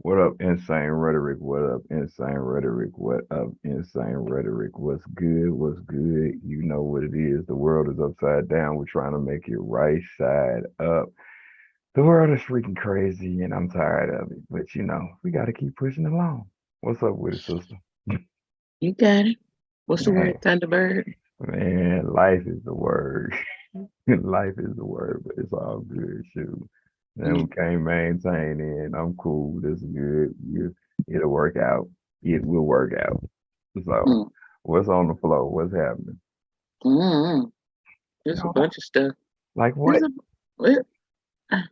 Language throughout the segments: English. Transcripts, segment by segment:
What up, Insane Rhetoric? What up, Insane Rhetoric? What up, Insane Rhetoric? What's good? What's good? You know what it is. The world is upside down. We're trying to make it right side up. The world is freaking crazy, and I'm tired of it. But we got to keep pushing along. What's up with it, sister? You got it. What's the Man, word, Thunderbird? man, life is the word. Life is the word, but it's all good. Shoot. Then we Mm, can't maintain it. I'm cool. This is good. It'll work out. It will work out. So, mm, what's on the flow? What's happening? mm. You There's a know, bunch of stuff. like There's what? a well, uh,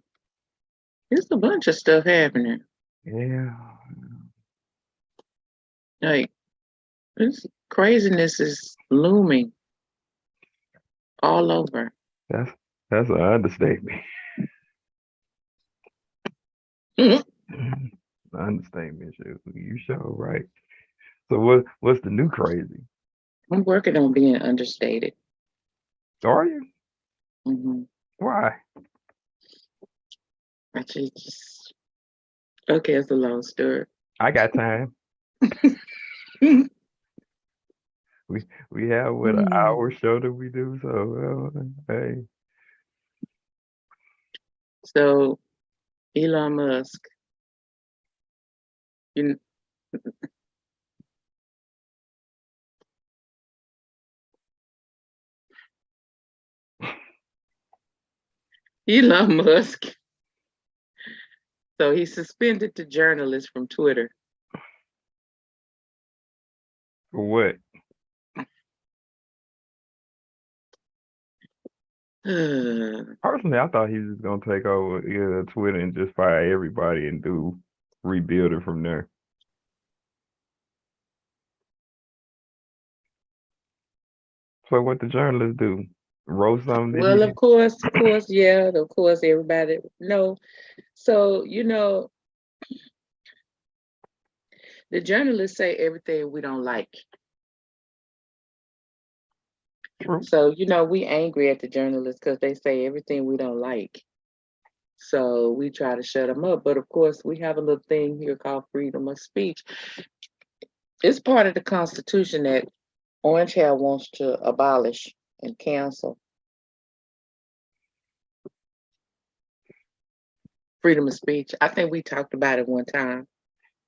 there's a bunch of stuff happening. Yeah, Like this craziness is looming all over. that's that's an understatement. Mhm. Understatement, shoot. You sure right. So what's the new crazy? I'm working on being understated. Are you? Hmm Why? just okay. It's a long story. I got time. We we have what an hour Mm. show that we do. So hey, So Elon Musk, you, Elon Musk. So he suspended the journalist from Twitter. for what? Personally, I thought he was just gonna take over Twitter and just fire everybody and do rebuild it from there. So what the journalists do? Wrote something that Well, he of course, yeah, of course, everybody know. So, the journalists say everything we don't like. true. So, we angry at the journalists because they say everything we don't like. So we try to shut them up. But of course, we have a little thing here called freedom of speech. It's part of the Constitution that Orange Hair wants to abolish and cancel freedom of speech. I think we talked about it one time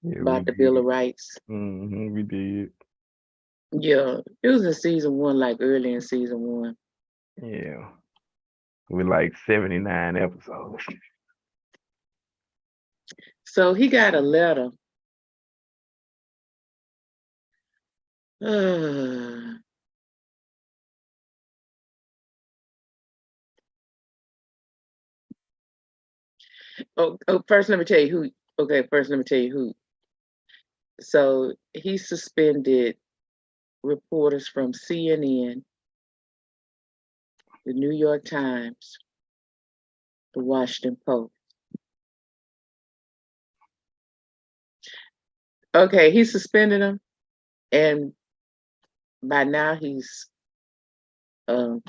Yeah, we about the Bill of did. Rights. We did. Yeah, it was in season one, like early in season one. Yeah. With like 79 episodes. So he got a letter. First let me tell you who. Okay, first let me tell you who. So he suspended reporters from CNN, the New York Times, the Washington Post. Okay, he suspended them, and by now he's um,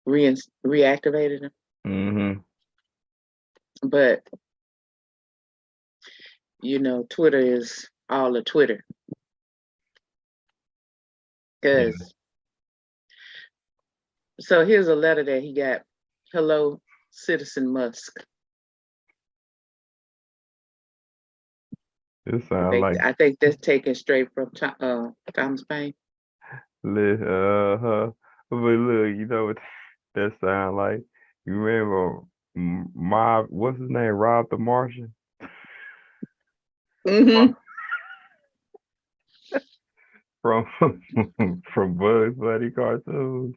reactivated them. Mm-hmm. But Twitter is all a Twitter Yeah. because. So here's a letter that he got. Hello, Citizen Musk. It I sounds think like I think that's taken straight from Thomas Paine. but look, you know what that sound like? You remember Mob, what's his name? Rob the Martian? Mm-hmm. From from Bugs Bunny cartoons.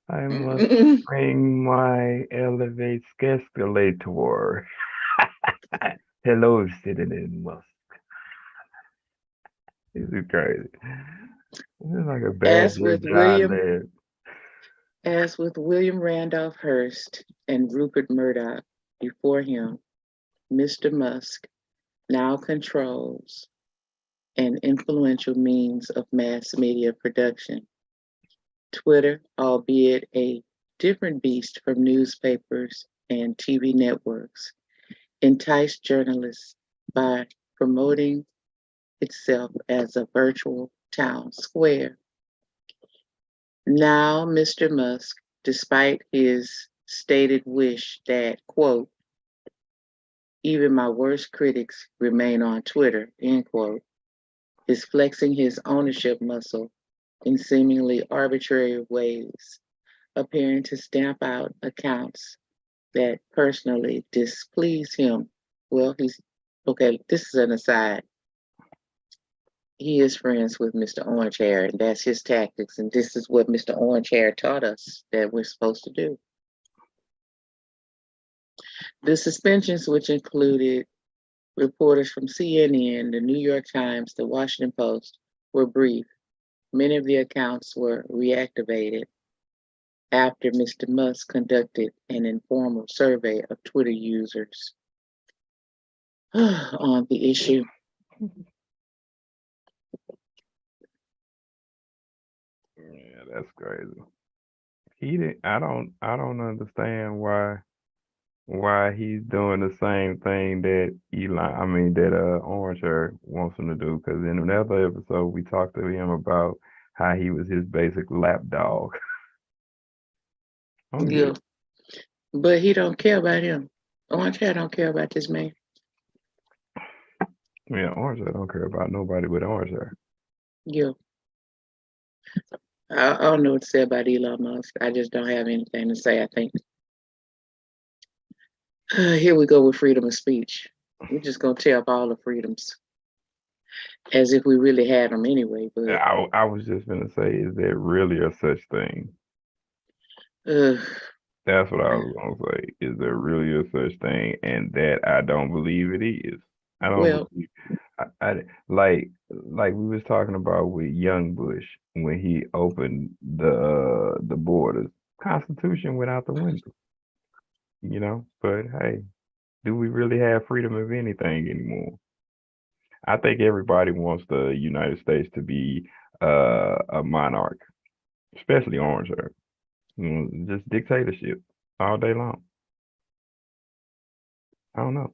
I must Mm-hmm. bring my elevate escalator. Hello, citizen Musk. This is crazy. This is like a bad As boy with John William, Led. as with William Randolph Hearst and Rupert Murdoch before him, Mr. Musk now controls an influential means of mass media production. Twitter, albeit a different beast from newspapers and TV networks, enticed journalists by promoting itself as a virtual town square. Now, Mr. Musk, despite his stated wish that, quote, even my worst critics remain on Twitter, end quote, is flexing his ownership muscle in seemingly arbitrary ways, appearing to stamp out accounts that personally displease him. Well, he's okay. This is an aside. He is friends with Mr. Orange Hair, and that's his tactics. And this is what Mr. Orange Hair taught us that we're supposed to do. The suspensions, which included reporters from CNN, the New York Times, the Washington Post, were brief. Many of the accounts were reactivated after Mr. Musk conducted an informal survey of Twitter users on the issue. Yeah, that's crazy. He didn't. I don't understand why he's doing the same thing that Orange Hair wants him to do. Because in another episode, we talked to him about how he was his basic lapdog. I'm Yeah, just, but he don't care about him. Orange Hair don't care about this man. yeah, Orange Hair don't care about nobody but Orange Hair. Yeah, I don't know what to say about Elon Musk. I just don't have anything to say. I think here we go with freedom of speech. We're just gonna tear up all the freedoms as if we really had them anyway. But I was just gonna say, is there really a such thing? uh, That's what I was gonna say. Is there really a such thing? And that I don't believe it is. I don't well, believe. Like we was talking about with Young Bush when he opened the borders. Constitution went out the window, you know. But hey, do we really have freedom of anything anymore? I think everybody wants the United States to be a monarch, especially Orange Hair. Just dictatorship all day long. I don't know.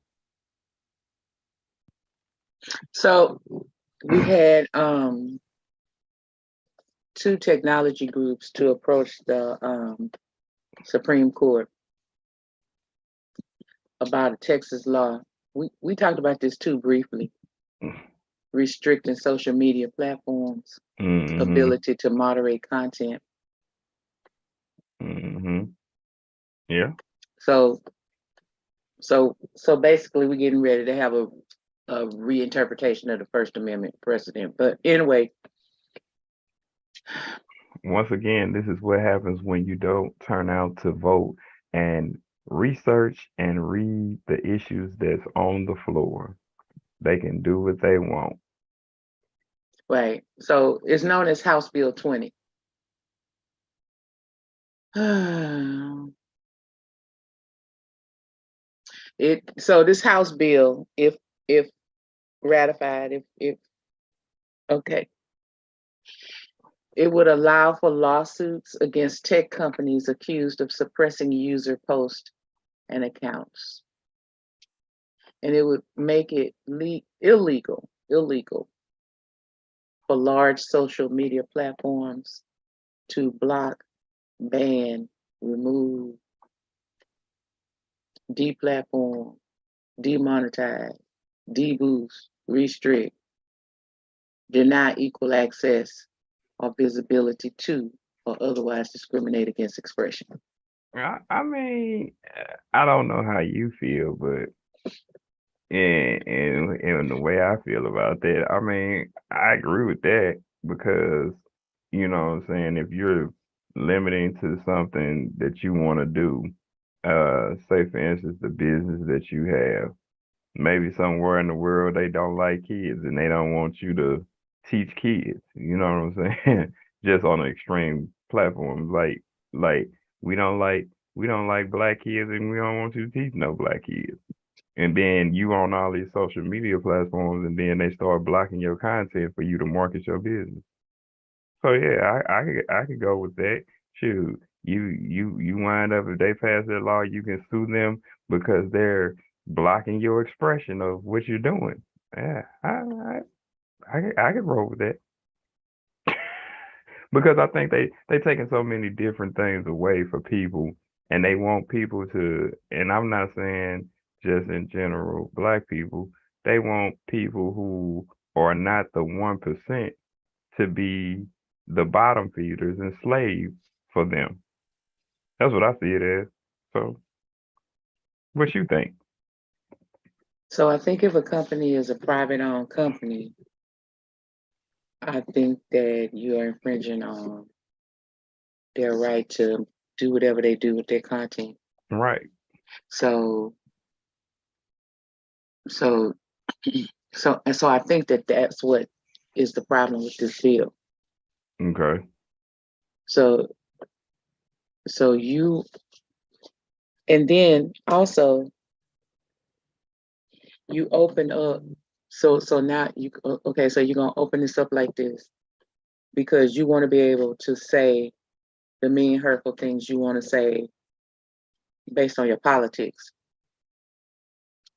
so we had two technology groups to approach the Supreme Court about a Texas law. We talked about this too briefly, restricting social media platforms' Mm-hmm. ability to moderate content. Mm-hmm. Yeah. So so basically we're getting ready to have a reinterpretation of the First Amendment precedent. But anyway, Once again, this is what happens when you don't turn out to vote and research and read the issues that's on the floor. They can do what they want. right. So it's known as House Bill 20. So this House bill, if ratified, if okay, it would allow for lawsuits against tech companies accused of suppressing user posts and accounts. And it would make it illegal for large social media platforms to block, ban, remove, deplatform, demonetize, deboost, restrict, deny equal access or visibility to, or otherwise discriminate against expression. I mean, I don't know how you feel, but and the way I feel about that, I mean, I agree with that because you know what I'm saying, if you're limiting to something that you want to do, say for instance the business that you have, maybe somewhere in the world they don't like kids and they don't want you to teach kids, you know what I'm saying? Just on an extreme platform. Like we don't like we don't like black kids and we don't want you to teach no black kids. And then you on all these social media platforms, and then they start blocking your content for you to market your business. So yeah, I could go with that. Shoot, you wind up if they pass that law, you can sue them because they're blocking your expression of what you're doing. Yeah, I can roll with that because I think they taking so many different things away for people, and they want people to. And I'm not saying just in general, black people. They want people who are not the 1% to be the bottom feeders and slaves for them. That's what I see it as. So, what you think? So I think if a company is a private owned company, I think that you are infringing on their right to do whatever they do with their content. Right. So, so, so I think that that's what is the problem with this bill. Okay. So, so you, and then also you open up. So now okay. So you're gonna open this up like this because you want to be able to say the mean, hurtful things you want to say based on your politics.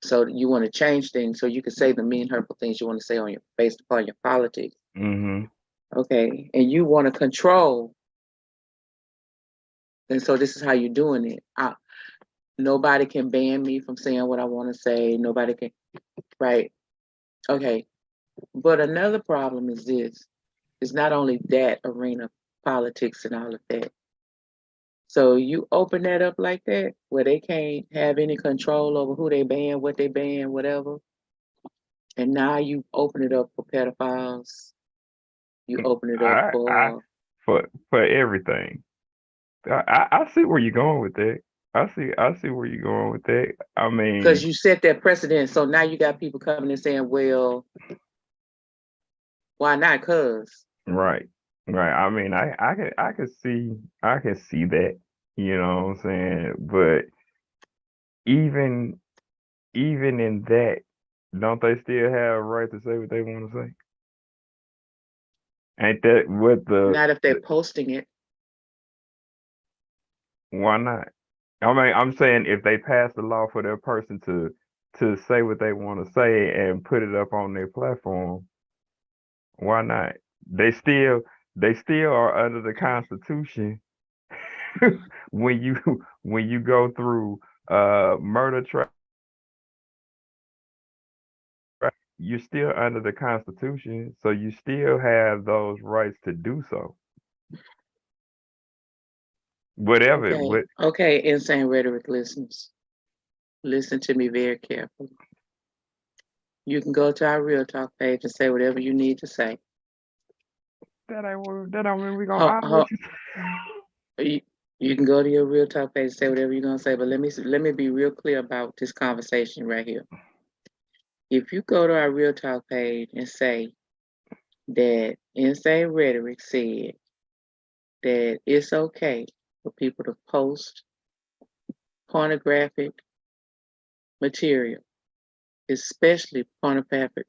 So you want to change things so you can say the mean, hurtful things you want to say on your based upon your politics. Mm-hmm. Okay, and you want to control, and so this is how you're doing it. Nobody can ban me from saying what I want to say. Nobody can, right? Okay, but another problem is this: it's not only that arena, politics, and all of that. So you open that up like that, where they can't have any control over who they ban, what they ban, whatever. And now you open it up for pedophiles. You open it up I for for everything. I see where you're going with that. I see where you're going with that. I because mean, you set that precedent. So now you got people coming and saying, "Well, why not?" Cause right, right. I mean, I can see that. You know what I'm saying? But even even in that, don't they still have a right to say what they want to say? Ain't that what not if they're posting it. why not? I mean, I'm saying if they pass the law for their person to say what they want to say and put it up on their platform, why not? They still they still are under the Constitution when you go through murder trial, you're still under the Constitution, so you still have those rights to do so. Whatever, Okay, what okay, insane rhetoric listeners, listen to me very carefully. You can go to our Real Talk page and say whatever you need to say. that don't mean we gonna Ho, honor ho, what you you, you can go to your Real Talk page and say whatever you're gonna say. But let me be real clear about this conversation right here. If you go to our Real Talk page and say that Insane Rhetoric said that it's okay for people to post pornographic material, especially pornographic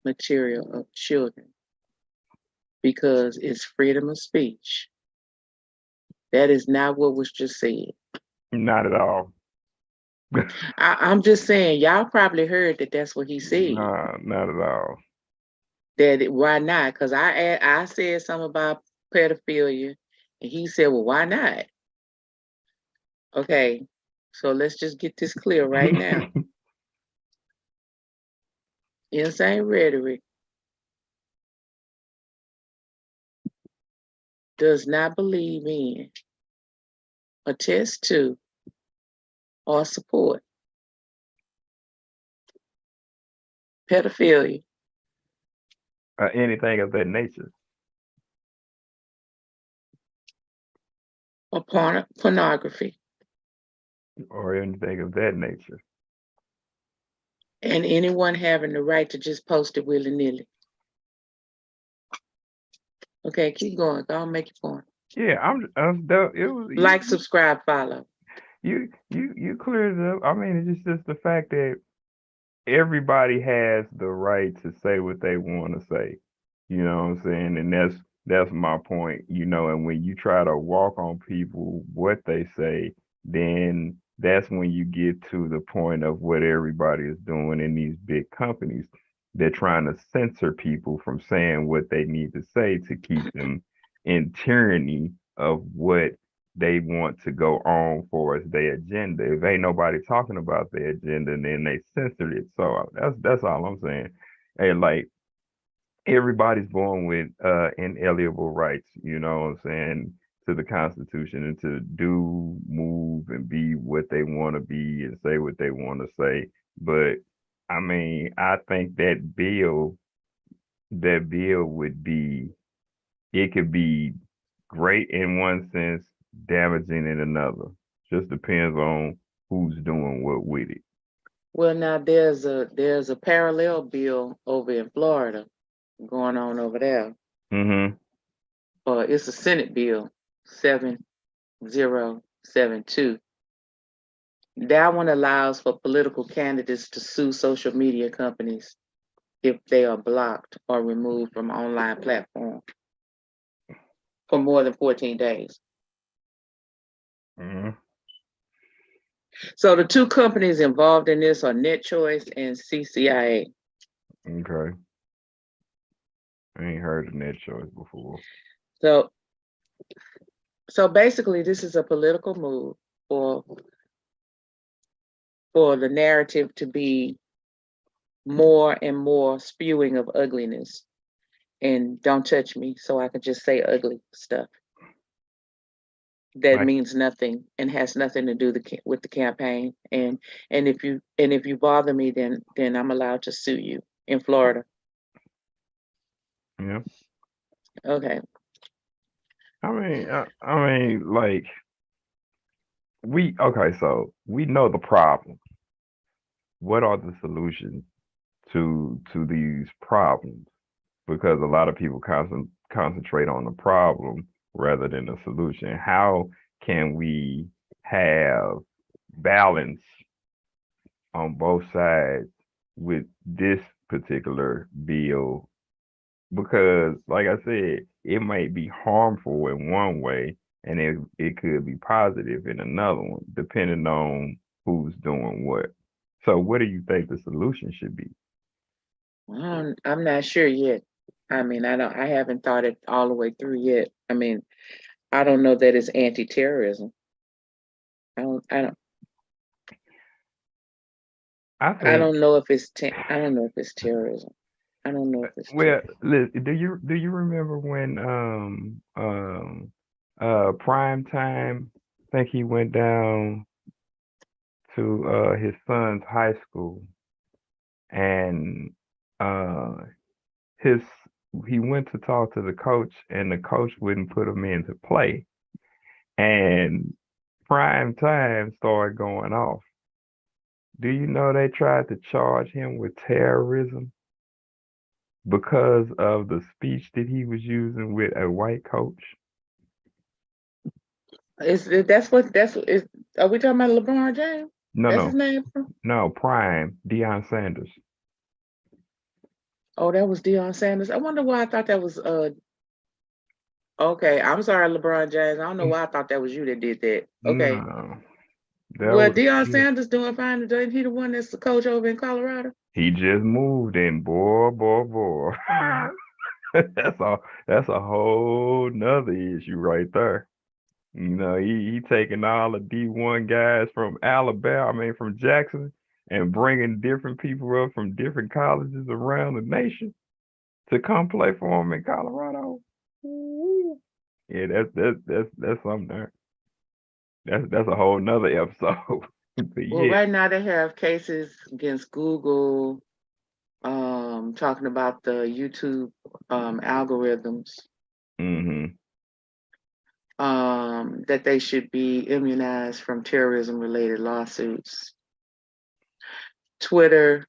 material of children, because it's freedom of speech. That is not what was just said. not at all. I'm just saying, y'all probably heard that that's what he said. No, not at all. Why not? Because I said something about pedophilia, and he said, well, why not? Okay, so let's just get this clear right now. Insane Rhetoric does not believe in, attest to, or support pedophilia Anything of that nature. or pornography, Or anything of that nature. and anyone having the right to just post it willy nilly. Okay, keep going. Go on, make your point. Yeah, it was Like, subscribe, follow. you cleared it up. I mean, it's just the fact that everybody has the right to say what they want to say. You know what I'm saying? And that's my point. And when you try to walk on people what they say, then that's when you get to the point of what everybody is doing in these big companies. They're trying to censor people from saying what they need to say to keep them in tyranny of what they want to go on for as their agenda. If ain't nobody talking about their agenda, then they censored it. So that's all I'm saying. Hey, like everybody's born with inalienable rights, you know what I'm saying, to the Constitution and to do, move, and be what they want to be and say what they want to say. But I mean, I think that bill would be, it could be great in one sense, damaging in another. Just depends on who's doing what with it. Well, now there's a parallel bill over in Florida going on over there. Mm-hmm. It's a Senate bill 7072. That one allows for political candidates to sue social media companies if they are blocked or removed from online platform for more than 14 days. Mm-hmm. So the two companies involved in this are NetChoice and CCIA. Okay. I ain't heard of that choice before. So so basically this is a political move for the narrative to be more and more spewing of ugliness and don't touch me so I can just say ugly stuff that Like, means nothing and has nothing to do with the campaign. And if you bother me, then I'm allowed to sue you in Florida. yeah. Okay. Like okay, so we know the problem. What are the solutions to these problems? Because a lot of people concentrate on the problem rather than the solution. How can we have balance on both sides with this particular bill? Because like I said, it might be harmful in one way and it could be positive in another one, depending on who's doing what. So what do you think the solution should be? I'm not sure yet. I mean, I haven't thought it all the way through yet. I mean, I don't know that it's anti-terrorism. I don't I I think, don't know if it's I don't know if it's terrorism. I don't know if it's well, terrorism. do you remember when prime time, I think he went down to his son's high school and uh his he went to talk to the coach and the coach wouldn't put him into play and prime time started going off. Do you know they tried to charge him with terrorism because of the speech that he was using with a white coach? That's what is. Are we talking about LeBron James? No, That's his no, name. no, Prime, Deion Sanders. Oh, that was Deion Sanders. I wonder why I thought that was. Okay, I'm sorry, LeBron James. I don't know why I thought that was you that did that. Okay. No, that Well, was Deion Sanders doing fine today. He the one that's the coach over in Colorado. he just moved in, boy. That's a whole nother issue right there. You know, he taking all the D1 guys from Alabama, I mean from Jackson, and bringing different people up from different colleges around the nation to come play for him in Colorado. Ooh. Yeah, that's something there. That's a whole nother episode. But Well, yeah. right now they have cases against Google, talking about the YouTube algorithms, Mm-hmm. that they should be immunized from terrorism related lawsuits. Twitter,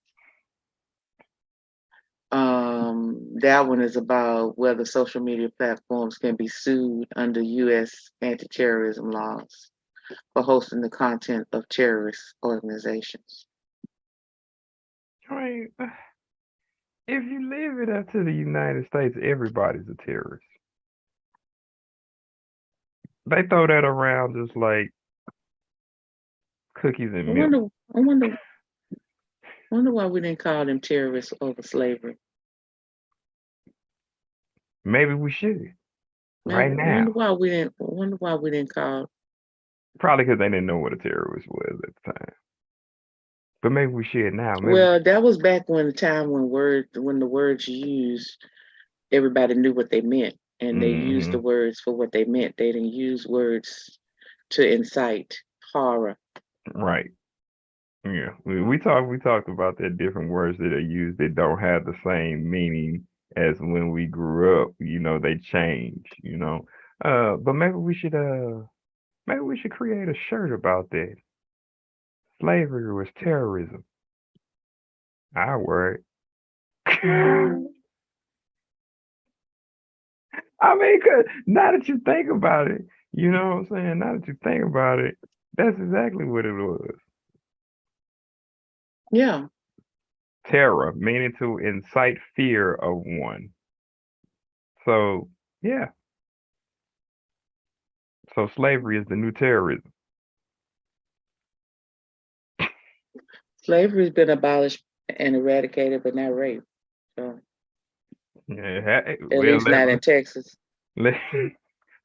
that one is about whether social media platforms can be sued under US anti-terrorism laws for hosting the content of terrorist organizations. I mean, if you leave it up to the United States, everybody's a terrorist. They throw that around just like Cookies and I milk. wonder. I wonder why we didn't call them terrorists over slavery. Maybe we should Man, right now. wonder why we didn't call. Probably because they didn't know what a terrorist was at the time. But maybe we should now. Maybe. Well, that was back when the time when the words you used, everybody knew what they meant, and they used the Hmm. words for what they meant. They didn't use words to incite horror. Right. Yeah. We talked about that different words that are used that don't have the same meaning as when we grew up. They change. But maybe we should create a shirt about that. Slavery was terrorism. I wear it. I mean, 'cause now that you think about it, you know what I'm saying? Now that you think about it, that's exactly what it was. Yeah, Terror, meaning to incite fear of one. So, yeah. So slavery is the new terrorism. slavery's been abolished and eradicated, but not rape. So Yeah, at well, least not in Texas. let,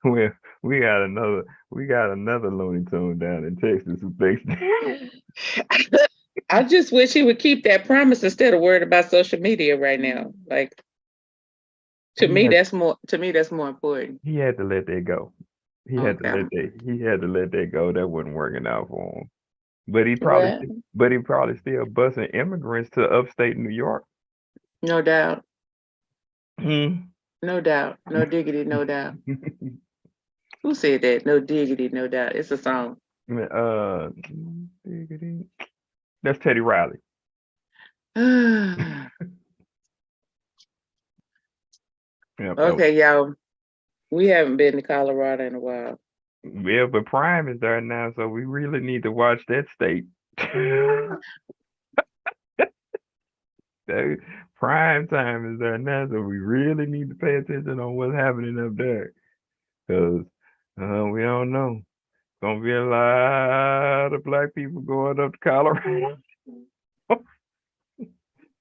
well, we got another Looney Tune down in Texas who thinks I just wish he would keep that promise instead of worried about social media right now. Like he had to me that's more important. he had to let that go. Okay. He had to let that go. That wasn't working out for him. But he probably Well, but he probably still busing immigrants to upstate New York. no doubt. Hmm. No doubt. No diggity, no doubt. Who said that? No diggity, no doubt. It's a song. uh, that's Teddy Riley. Yep, that was. Okay, y'all. We haven't been to Colorado in a while. Yeah, but Prime is there now, so we really need to watch that state. That prime time is there now, so we really need to pay attention on what's happening up there, because we don't know. Gonna be a lot of black people going up to Colorado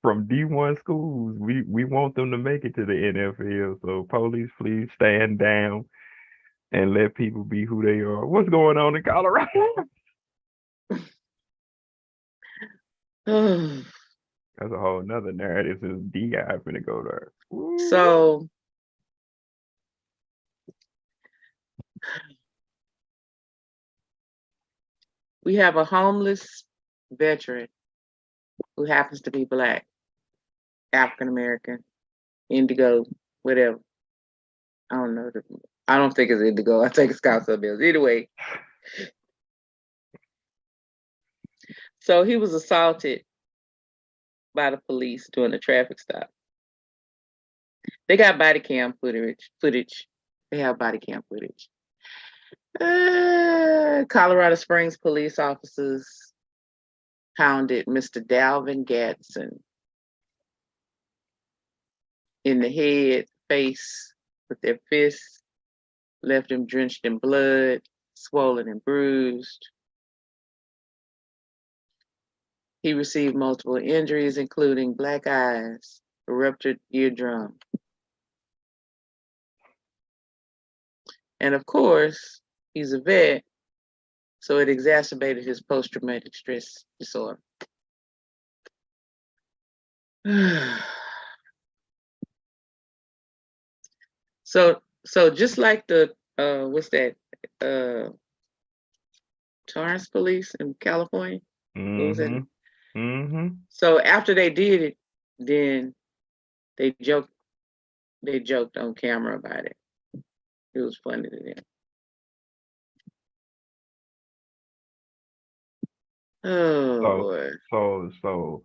from D1 schools. We want them to make it to the NFL. So police, please stand down and let people be who they are. What's going on in Colorado? That's a whole nother narrative since DI finna go there. Ooh. So we have a homeless veteran who happens to be black, African American, indigo, whatever. I don't know. I don't think it's indigo. I think it's called something else. Anyway, so he was assaulted by the police during a traffic stop. They got body cam footage. They have body cam footage. Colorado Springs police officers pounded Mr. Dalvin Gatson in the head, face with their fists, left him drenched in blood, swollen and bruised. He received multiple injuries, including black eyes, a ruptured eardrum. And of course, he's a vet, so it exacerbated his post-traumatic stress disorder. So just like the what's that Torrance police in California? What was that? Mm-hmm. Mm-hmm. So after they did it, then they joked on camera about it. It was funny to them. Oh So boy. so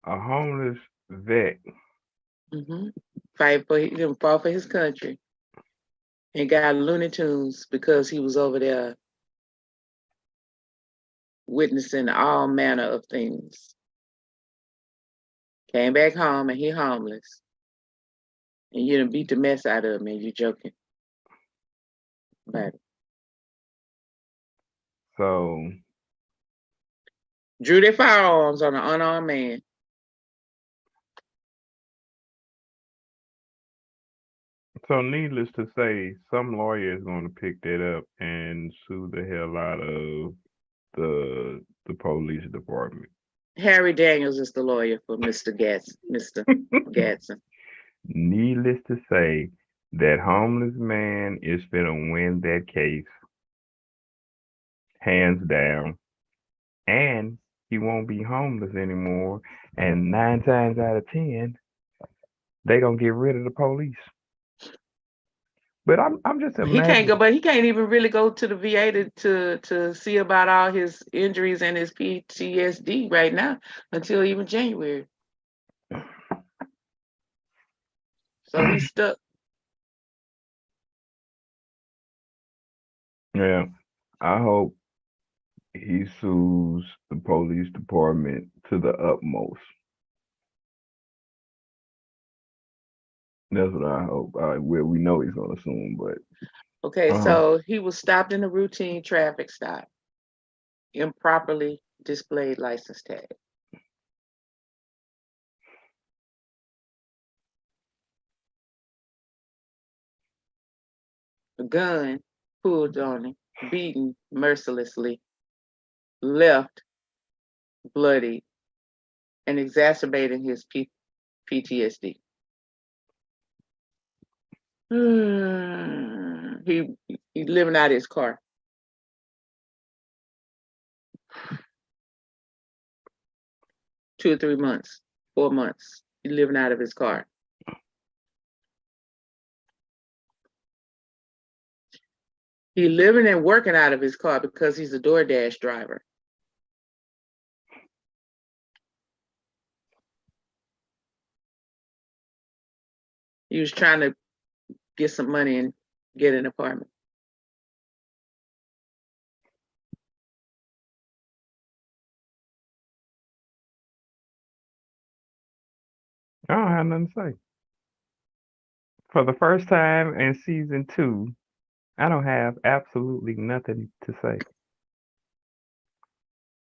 a homeless vet. Mm-hmm. He didn't fought for his country and got Looney Tunes because he was over there witnessing all manner of things. Came back home and he homeless. And you done beat the mess out of him and you joking about it. So Drew their firearms on an unarmed man. So needless to say, some lawyer is going to pick that up and sue the hell out of the police department. Harry Daniels is the lawyer for Mr. Gatson. Needless to say, that homeless man is finna win that case, hands down, and he won't be homeless anymore. And 9 times out of 10, they gonna get rid of the police. But I'm just He can't go, imagining. but he can't even really go to the VA to see about all his injuries and his PTSD right now until even January. So he's stuck. Yeah, I hope he sues the police department to the utmost. That's what I hope. We know he's gonna sue him, but Okay, uh, so he was stopped in a routine traffic stop, improperly displayed license tag. A gun pulled on him, beaten mercilessly, left bloody, and exacerbating his PTSD. He living out of his car. 2 or 3 months, 4 months. He living out of his car. He living and working out of his car because he's a DoorDash driver. He was trying to get some money and get an apartment. I don't have nothing to say. For the first time in season 2, I don't have absolutely nothing to say.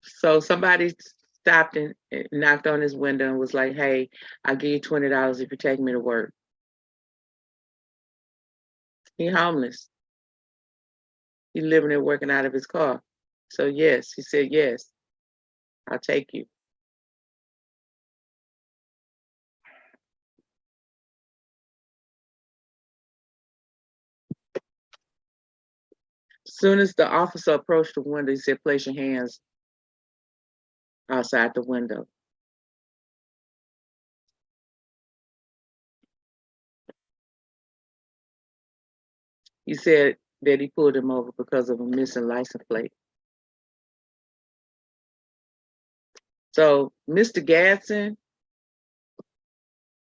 So somebody stopped and knocked on his window and was like, "Hey, I'll give you $20 if you take me to work." He homeless. He living and working out of his car. So yes, he said, "Yes, I'll take you." As soon as the officer approached the window, he said, "Place your hands outside the window." He said that he pulled him over because of a missing license plate. So Mr. Gadsden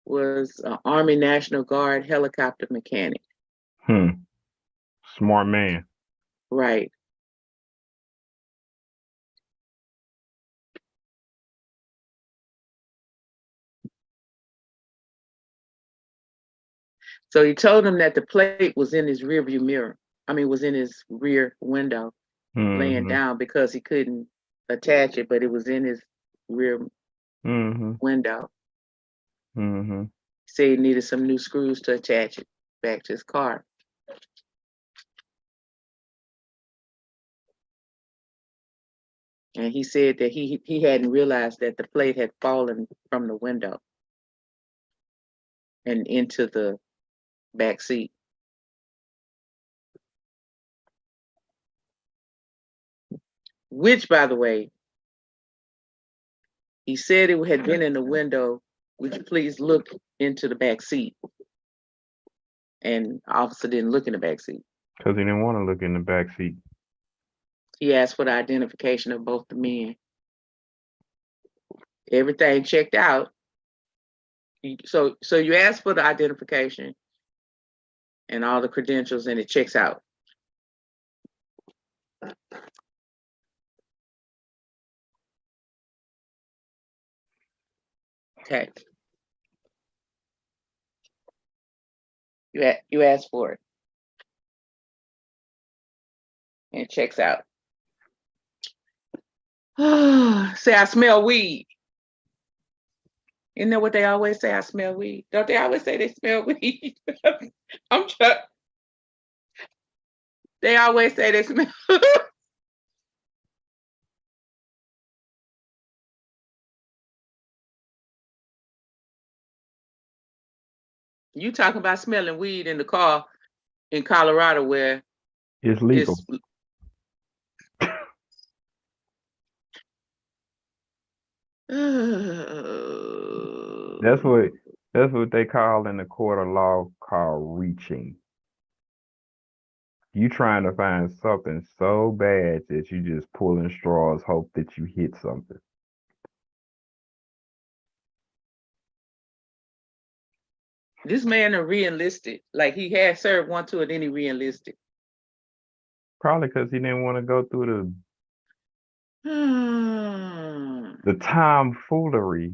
was an Army National Guard helicopter mechanic. Hmm. Smart man. Right. So he told him that the plate was in his rear view mirror. I mean, was in his rear window, laying Mm-hmm. down because he couldn't attach it, but it was in his rear Mm-hmm. window. Mm-hmm. He said he needed some new screws to attach it back to his car. And he said that he hadn't realized that the plate had fallen from the window and into the back seat. Which, by the way, he said it had been in the window. Would you please look into the back seat? And the officer didn't look in the back seat. Because he didn't want to look in the back seat. He asked for the identification of both the men. Everything checked out. So you ask for the identification and all the credentials, and it checks out. Okay. You asked for it, and it checks out. Say I smell weed. Isn't that what they always say? I smell weed. Don't they always say they smell weed? I'm trying. They always say they smell. You talking about smelling weed in the car in Colorado where It's legal. it's That's what they call in the court of law called reaching. You trying to find something so bad that you just pulling straws, hope that you hit something. this man are re-enlisted. Like he had served one tour, then he re-enlisted. Probably because he didn't want to go through Hmm. the tomfoolery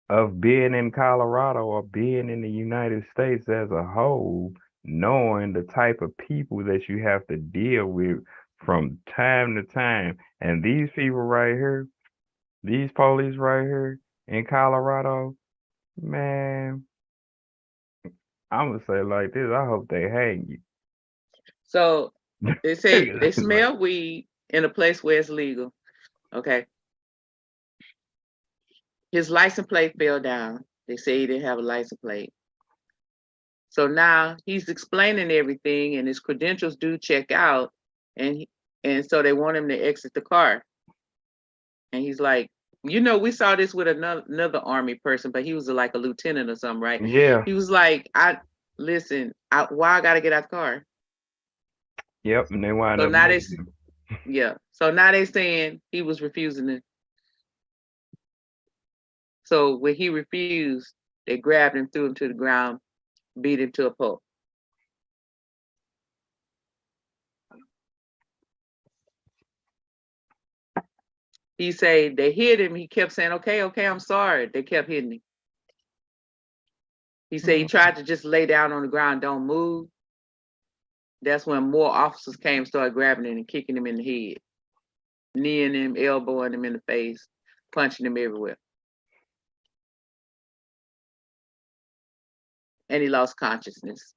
of being in Colorado or being in the United States as a whole, knowing the type of people that you have to deal with from time to time. And these people right here, these police right here in Colorado, man, I'm gonna say like this, I hope they hang you. So they say they Like, smell weed in a place where it's legal. Okay. His license plate fell down. They say he didn't have a license plate. So now he's explaining everything, and his credentials do check out, and and so they want him to exit the car. And he's like, we saw this with another army person, but he was like a lieutenant or something, right? yeah, He was like, why I gotta get out the car? yep, and they wind So up now making them. so now they saying he was refusing it. So when he refused, they grabbed him, threw him to the ground, beat him to a pulp. He said they hit him. He kept saying, "Okay, okay, I'm sorry." They kept hitting him. He said he tried to just lay down on the ground, don't move. That's when more officers came, started grabbing him and kicking him in the head, kneeing him, elbowing him in the face, punching him everywhere. And he lost consciousness.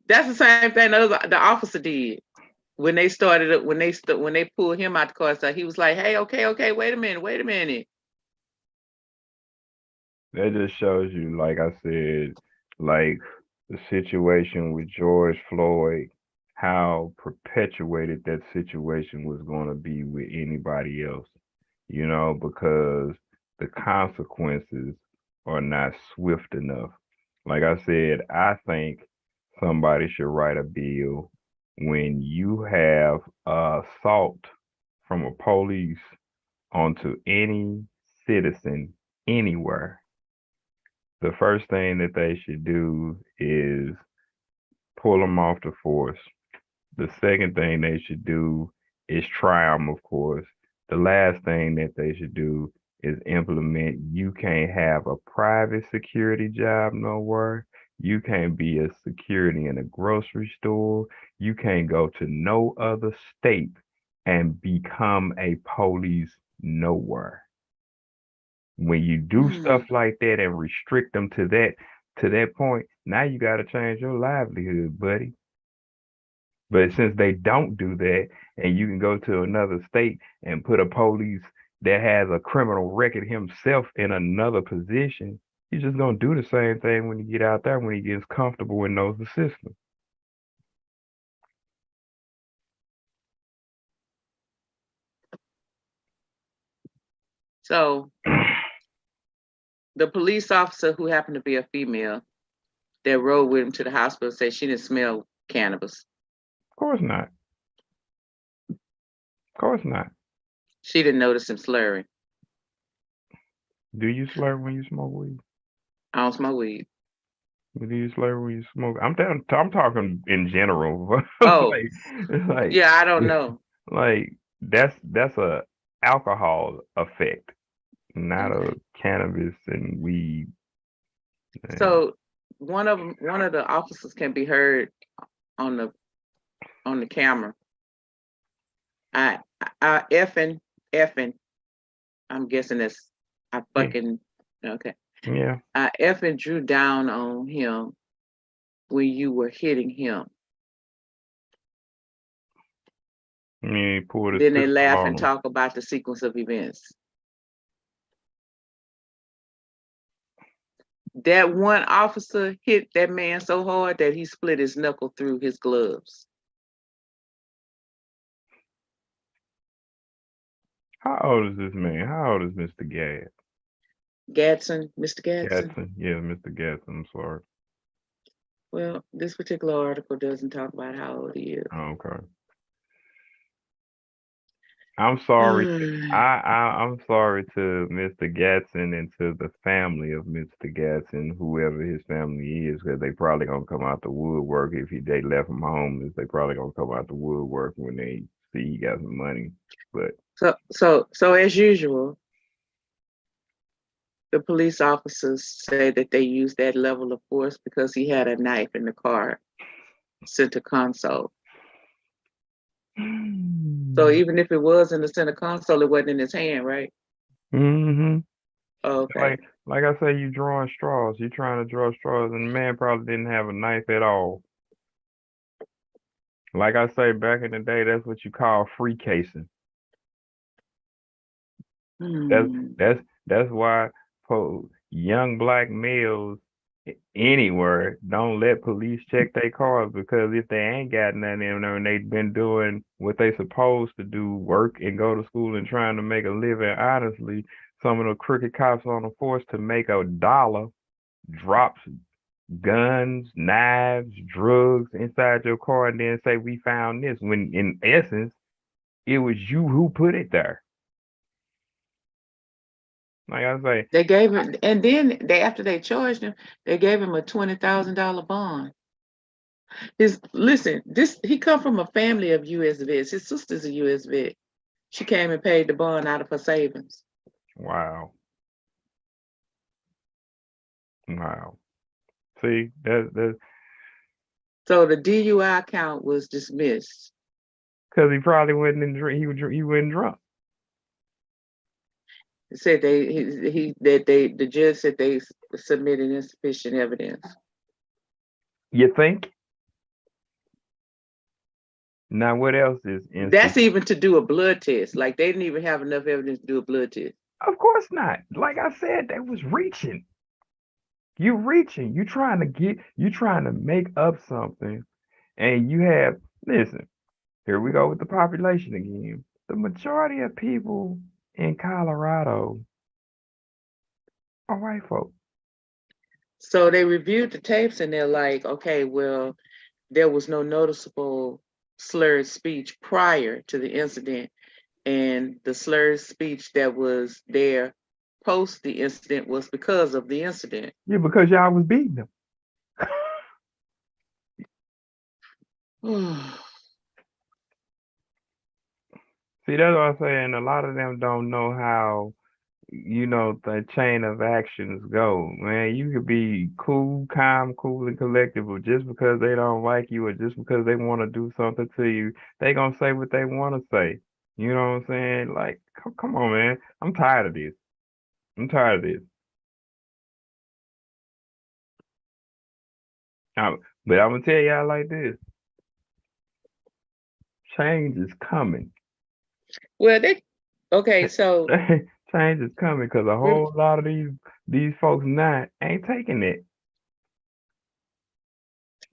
That's the same thing the officer did when they started when they pulled him out the car. So he was like, "Hey, okay, okay, wait a minute." That just shows you, like I said, like the situation with George Floyd, how perpetuated that situation was going to be with anybody else, because the consequences are not swift enough. Like I said, I think somebody should write a bill when you have assault from a police onto any citizen anywhere. The first thing that they should do is pull them off the force. The second thing they should do is try them, of course. The last thing that they should do is implement. You can't have a private security job nowhere. You can't be a security in a grocery store. You can't go to no other state and become a police nowhere. When you do stuff Hmm. like that and restrict them to that point, now you got to change your livelihood, buddy. But since they don't do that, and you can go to another state and put a police that has a criminal record himself in another position, he's just gonna do the same thing when he get out there when he gets comfortable and knows the system. So the police officer who happened to be a female that rode with him to the hospital said she didn't smell cannabis. Of course not. Of course not. She didn't notice him slurring. Do you slur when you smoke weed? I don't smoke weed. Do you slur when you smoke? I'm talking in general. Oh, Like, yeah, I don't know. like that's a alcohol effect, not a Okay. cannabis and weed. And So one of the officers can be heard on the on the camera. I effing. I'm guessing that's I fucking okay. Yeah. I effing drew down on him when you were hitting him. I mean, he pulled his Then they pistol laugh and on him. talk about the sequence of events. That one officer hit that man so hard that he split his knuckle through his gloves. How old is this man? How old is Mr. Gadsden, Mr. Gadsden. Gatson? Yeah, Mr. Gatson. I'm sorry. Well, this particular article doesn't talk about how old he is. Oh, okay. I'm sorry. I'm sorry to Mr. Gatson and to the family of Mr. Gatson, whoever his family is, because they probably gonna come out the woodwork if they left him homeless. They probably gonna come out the woodwork when they see he got some money. But so as usual, the police officers say that they used that level of force because he had a knife in the car center console. So even if it was in the center console, it wasn't in his hand, right? mm-hmm. Okay. Like I say, you drawing straws. You trying to draw straws, and the man probably didn't have a knife at all. Like I say, back in the day, that's what you call free casing. That's Hmm. that's why young black males anywhere don't let police check their cars, because if they ain't got nothing in there and they've been doing what they supposed to do, work and go to school and trying to make a living honestly, some of the crooked cops on the force to make $1 drops guns, knives, drugs inside your car and then say we found this, when in essence it was you who put it there. Like I say, They gave him, and then after they charged him, they gave him a $20,000 bond. He come from a family of U.S. vets. His sister's a U.S. vet. She came and paid the bond out of her savings. wow. Wow. See, that's So the DUI count was dismissed. because he probably wasn't in drink. He wasn't drunk. It said the judge said they submitted insufficient evidence. You think? Now what else is That's insufficient? even to do a blood test. Like they didn't even have enough evidence to do a blood test. Of course not. Like I said, that was reaching. You reaching. You trying to make up something, and you have listen. Here we go with the population again. The majority of people in Colorado are white folk. So they reviewed the tapes and they're like, okay, well, there was no noticeable slurred speech prior to the incident. And the slurred speech that was there post the incident was because of the incident. Yeah, because y'all was beating them. See, that's what I'm saying. A lot of them don't know how, the chain of actions go. Man, you could be cool, calm, cool, and collected, but just because they don't like you or just because they want to do something to you, they gonna say what they want to say. You know what I'm saying? Like, come on, man. I'm tired of this. I'm tired of this. But I'm gonna tell y'all like this: change is coming. Well, okay, so Change is coming because a whole lot of these folks now ain't taking it. And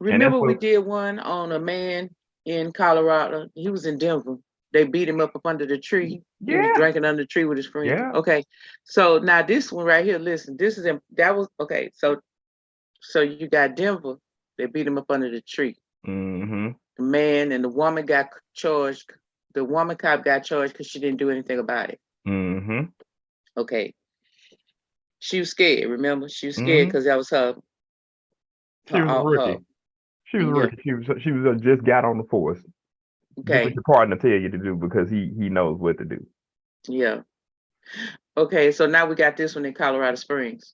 that's remember we what. did one on a man in Colorado. He was in Denver. They beat him up under the tree. He was Yeah, drinking under the tree with his friends. yeah. Okay, so now this one right here. Listen, that was okay. So you got Denver. They beat him up under the tree. Mm-hmm. The man and the woman got charged. The woman cop got charged because she didn't do anything about it. Mm-hmm. Okay, she was scared. Remember, she was scared Mm-hmm. because that was her. She was a Her. rookie. She was a Yeah. rookie. She was just got on the force. Do what Okay. your partner tell you to do because he knows what to do. Yeah. Okay. So now we got this one in Colorado Springs.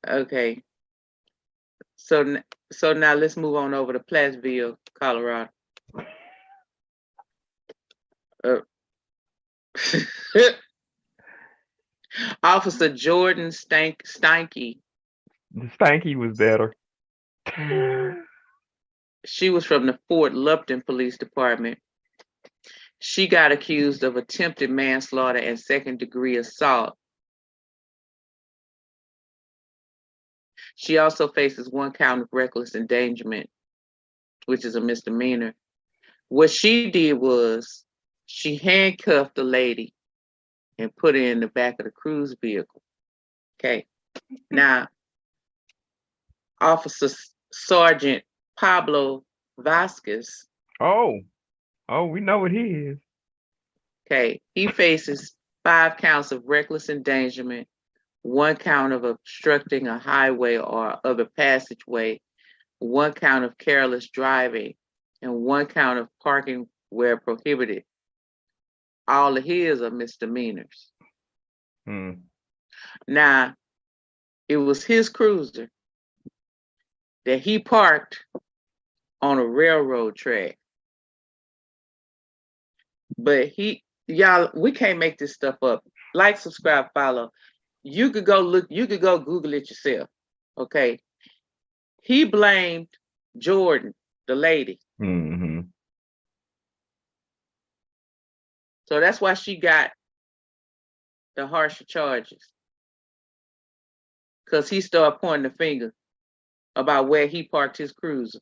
Okay. So, so now let's move on over to Plattsville, Colorado. Uh, Officer Jordan Stanky. The Stanky was better. She was from the Fort Lupton Police Department. She got accused of attempted manslaughter and second-degree assault. She also faces 1 count of reckless endangerment, which is a misdemeanor. What she did was she handcuffed the lady and put her in the back of the cruise vehicle. Okay. Now, Officer Sergeant Pablo Vasquez. Oh, we know what he is. Okay. He faces 5 counts of reckless endangerment, 1 count of obstructing a highway or other passageway, 1 count of careless driving, and 1 count of parking where prohibited. All of his are misdemeanors. Now, it was his cruiser that he parked on a railroad track. But y'all, we can't make this stuff up. Like, subscribe, follow. You could go look, you could go Google it yourself. Okay. He blamed Jordan, the lady. Mm-hmm. So that's why she got the harsher charges. Because he started pointing the finger about where he parked his cruiser.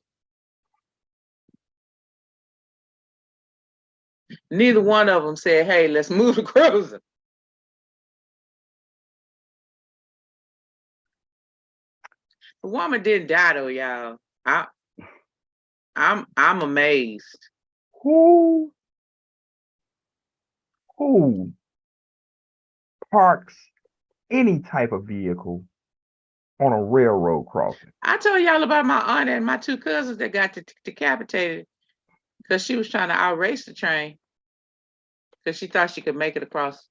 Neither one of them said, hey, let's move the cruiser. The woman didn't die though, y'all. I'm amazed. Who parks any type of vehicle on a railroad crossing? I told y'all about my aunt and my 2 cousins that got decapitated because she was trying to outrace the train because she thought she could make it across.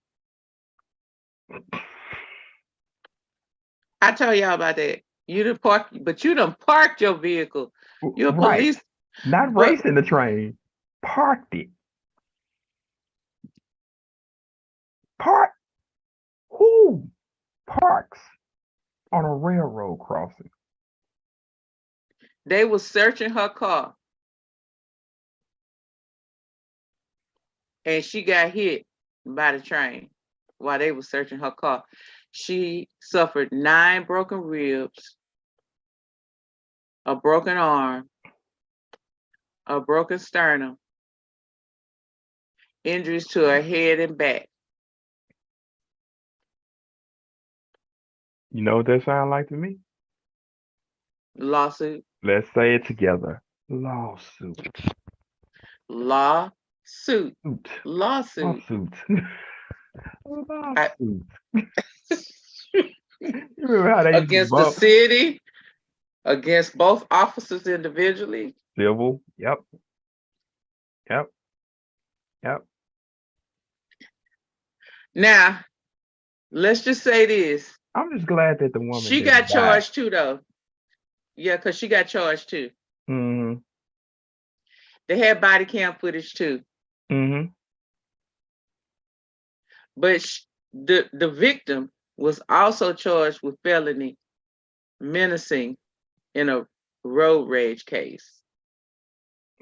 I told y'all about that. You done parked your vehicle. You're a police. Not racing the train. Parked it. Who parks on a railroad crossing? They were searching her car. And she got hit by the train while they were searching her car. She suffered 9 broken ribs, a broken arm, a broken sternum, injuries to her head and back. You know what that sounds like to me? Lawsuit. Let's say it together. Lawsuit. Lawsuit. Lawsuit. Lawsuit. You remember how they against the city, against both officers individually. Civil. Yep. Now, let's just say this. I'm just glad that the woman she got charged too, though. Yeah, because she got charged too. Mm-hmm. They had body cam footage too. Mm-hmm. But the victim was also charged with felony menacing in a road rage case.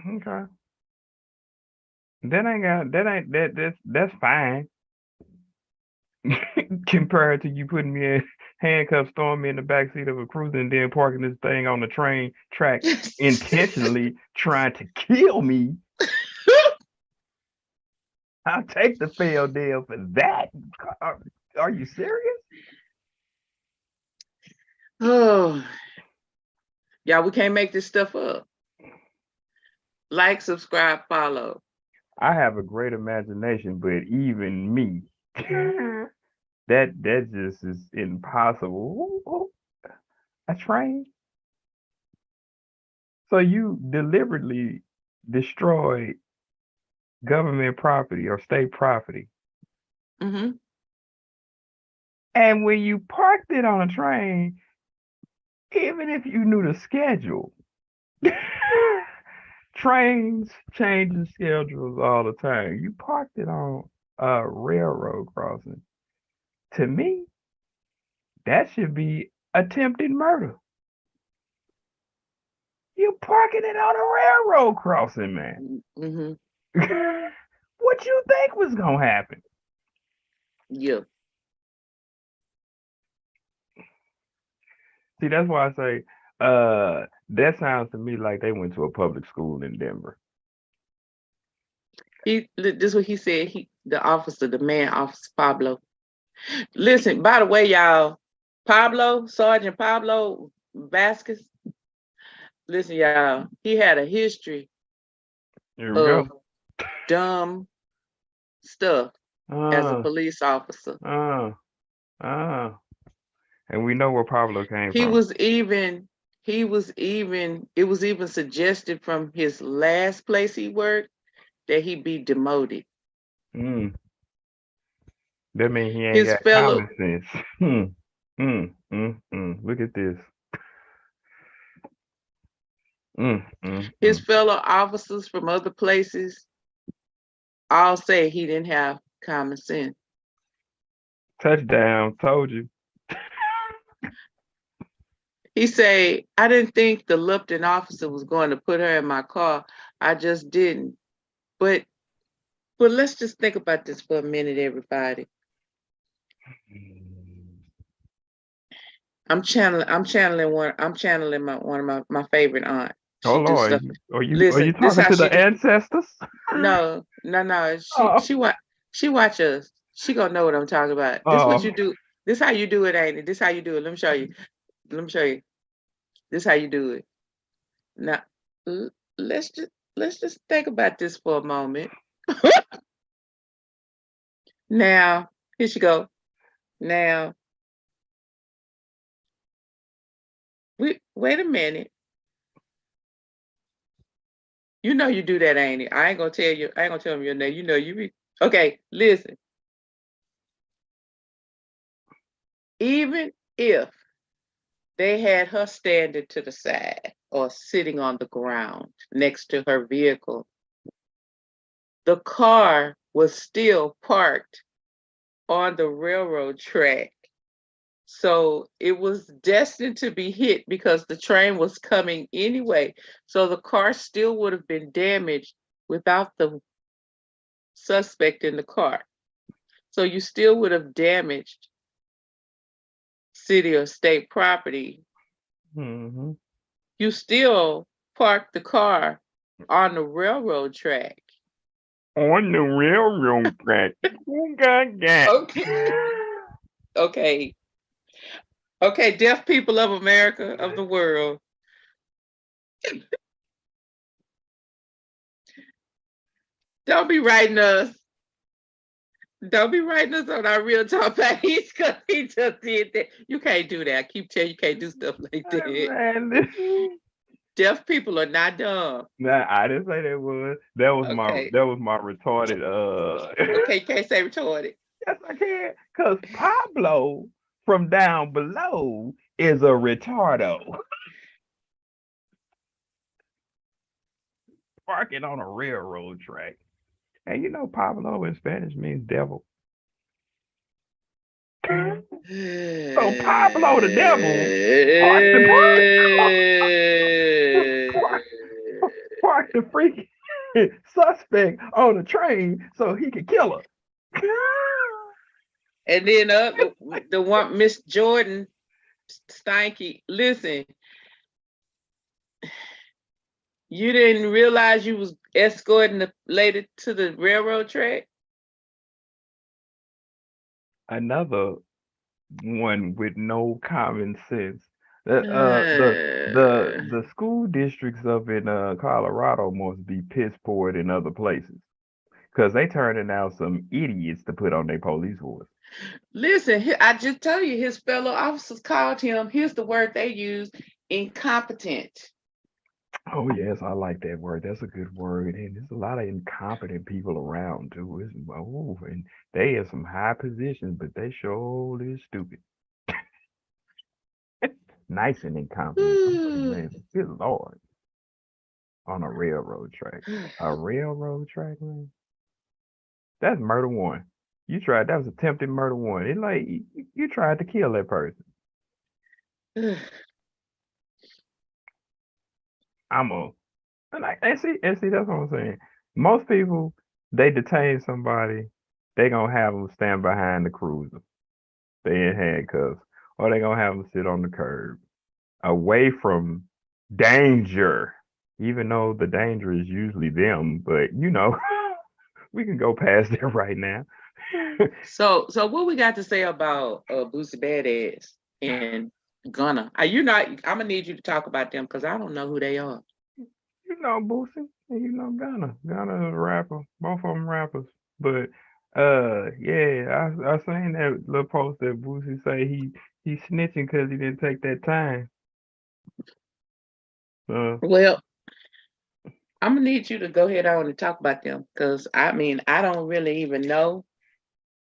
Okay. That's fine. Compared to you putting me in handcuffs, throwing me in the backseat of a cruiser, and then parking this thing on the train track, intentionally trying to kill me. I'll take the fail deal for that. Are you serious? Oh, y'all, we can't make this stuff up. Like, subscribe, follow. I have a great imagination, but even me, that just is impossible. A train? So you deliberately destroyed government property or state property. Mm-hmm. And when you parked it on a train, Even if you knew the schedule, trains changing schedules all the time. You parked it on a railroad crossing. To me, that should be attempted murder. You parking it on a railroad crossing, man. Mm-hmm. What you think was gonna happen? Yeah. See, that's why I say, that sounds to me like they went to a public school in Denver. This is what he said. The officer, the man officer Pablo. Listen, by the way, y'all, Sergeant Pablo Vasquez. Listen, y'all, he had a history Here we go. of dumb stuff as a Uh, police officer. uh, uh. And we know where Pablo came He from. was even it was even suggested from his last place he worked that he be demoted. Mm. That means he ain't His got fellow common sense. Look at this. Mm, mm, his mm. fellow officers from other places all say he didn't have common sense. Touchdown, told you. He said, I didn't think the Lupton officer was going to put her in my car. I just didn't. But let's just think about this for a minute, everybody. I'm channeling one of my favorite aunt. Oh She do Lord, stuff. are Listen, you this talking how to she the do. ancestors? No. Oh, She watch us. She gonna know what I'm talking about. This what oh. you do. This how you do it, ain't it? This how you do it. Let me show you. Let me show you. This how you do it. Now, let's just think about this for a moment. Now, here she go. Now, wait a minute. You know you do that, ain't it? I ain't gonna tell you. I ain't gonna tell them your name. You know you be okay. Listen. Even if they had her standing to the side or sitting on the ground next to her vehicle, the car was still parked on the railroad track. So it was destined to be hit because the train was coming anyway. So the car still would have been damaged without the suspect in the car. So you still would have damaged city or state property. Mm-hmm. You still parked the car on the railroad track. On the railroad track. Who got that? Okay. Okay. Okay, deaf people of America, of the world. Don't be writing us. Don't be writing us on our real talk page because he just did that. You can't do that. I keep telling you can't do stuff like that. Man, this... Deaf people are not dumb. Nah, I didn't say that was. Okay. That was my retarded Okay, you can't say retarded. Yes, I can. Cause Pablo from down below is a retardo. Parking on a railroad track. And you know Pablo in Spanish means devil. So Pablo the devil parked the parked the freaking suspect on the train so he could kill her. And then the one Miss Jordan Stanky. Listen, you didn't realize you was escorting the lady to the railroad track? Another one with no common sense. Uh, The school districts up in Colorado must be piss poor in other places because they turning out some idiots to put on their police force. Listen, I just tell you, his fellow officers called him. Here's the word they use: incompetent. Oh yes, I like that word. That's a good word, and there's a lot of incompetent people around too. And they have some high positions, but they sure is stupid. Nice and incompetent. Somebody ran, good Lord, on a railroad track. A railroad track, man? That's murder one. That was attempted murder one. It like, you tried to kill that person. I'm a, and see, that's what I'm saying. Most people, they detain somebody, they gonna have them stand behind the cruiser. They in handcuffs, or they gonna have them sit on the curb, away from danger. Even though the danger is usually them, but we can go past that right now. So what we got to say about Boosie Badazz and Gunna? You're not. I'm gonna need you to talk about them because I don't know who they are. Boosie, and Gunna. Gunna is a rapper. Both of them rappers. But yeah, I seen that little post that Boosie say he snitching because he didn't take that time. Uh, Well, I'm gonna need you to go ahead on and talk about them because I mean I don't really even know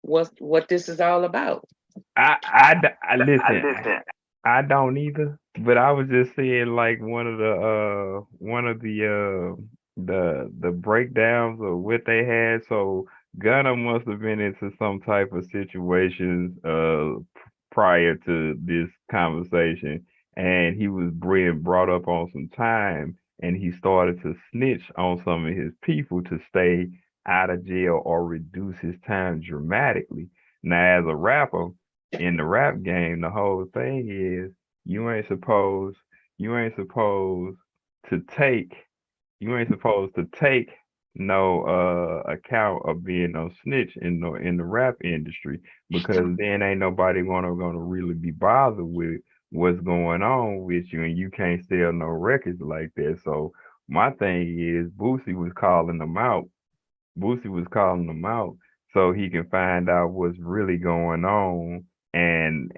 what this is all about. I listen. I don't either, but I was just saying like one of the breakdowns of what they had. So Gunna must have been into some type of situations prior to this conversation, and he was being brought up on some time, and he started to snitch on some of his people to stay out of jail or reduce his time dramatically. Now, as a rapper in the rap game, the whole thing is you ain't supposed you ain't supposed to take you ain't supposed to take no account of being no snitch in the rap industry, because then ain't nobody gonna really be bothered with what's going on with you, and you can't sell no records like that. So my thing is Boosie was calling them out so he can find out what's really going on. And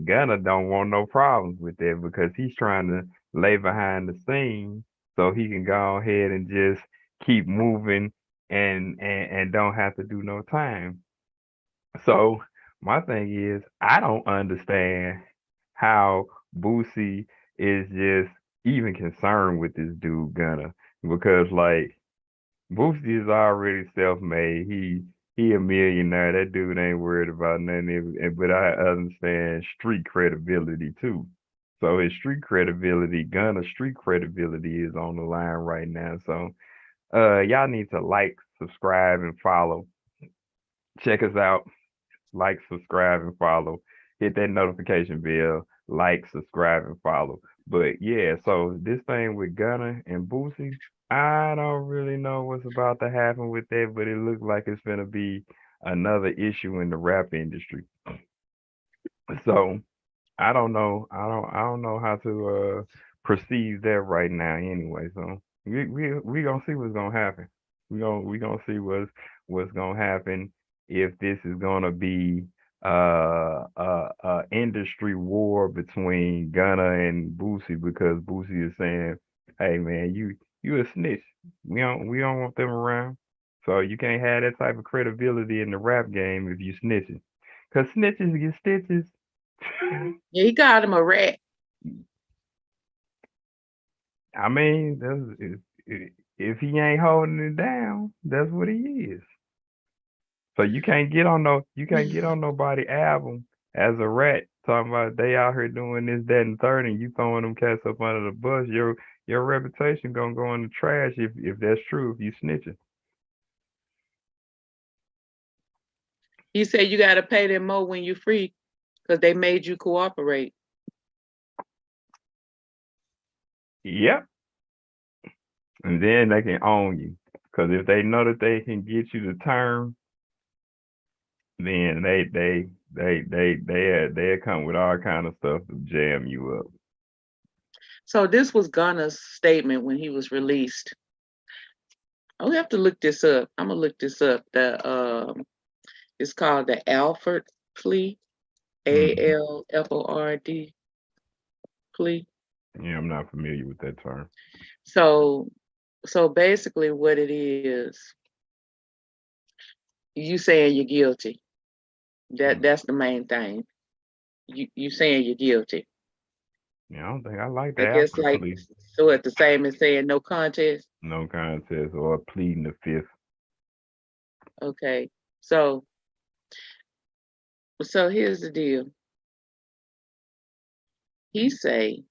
Gunna don't want no problems with that because he's trying to lay behind the scenes so he can go ahead and just keep moving and don't have to do no time. So my thing is, I don't understand how Boosie is just even concerned with this dude Gunna, because like Boosie is already self-made. He a millionaire. That dude ain't worried about nothing. But I understand street credibility too. So his street credibility, Gunna's street credibility is on the line right now. So y'all need to like, subscribe, and follow. Check us out. Like, subscribe, and follow. Hit that notification bell. Like, subscribe, and follow. But yeah, so this thing with Gunna and Boosie, I don't really know what's about to happen with that, but it looks like it's gonna be another issue in the rap industry. So I don't know how to perceive that right now anyway. So we gonna see what's gonna happen. We gonna see what's gonna happen, if this is gonna be industry war between Gunna and Boosie, because Boosie is saying, "Hey man, you a snitch. We don't want them around. So you can't have that type of credibility in the rap game if you snitching. Cause snitches get stitches." Yeah, he called him a rat. I mean, if he ain't holding it down, that's what he is. So you can't get on nobody album as a rat talking about they out here doing this, that, and the third, and you throwing them cats up under the bus. Your reputation gonna go in the trash if that's true. If you snitching, He said you got to pay them more when you're free because they made you cooperate. yep, and then they can own you. Cause if they know that they can get you the term, then they come with all kind of stuff to jam you up. So this was Gunna's statement when he was released. I have to look this up. I'm gonna look this up. It's called the Alford plea, Hmm. ALFORD plea. Yeah, I'm not familiar with that term. So so basically what it is, you saying you're guilty. Mm. That's the main thing. You saying you're guilty. Yeah, I don't think I like the I guess Alfred like plea. so at the same as saying no contest. No contest or pleading the fifth. Okay. So here's the deal. He say,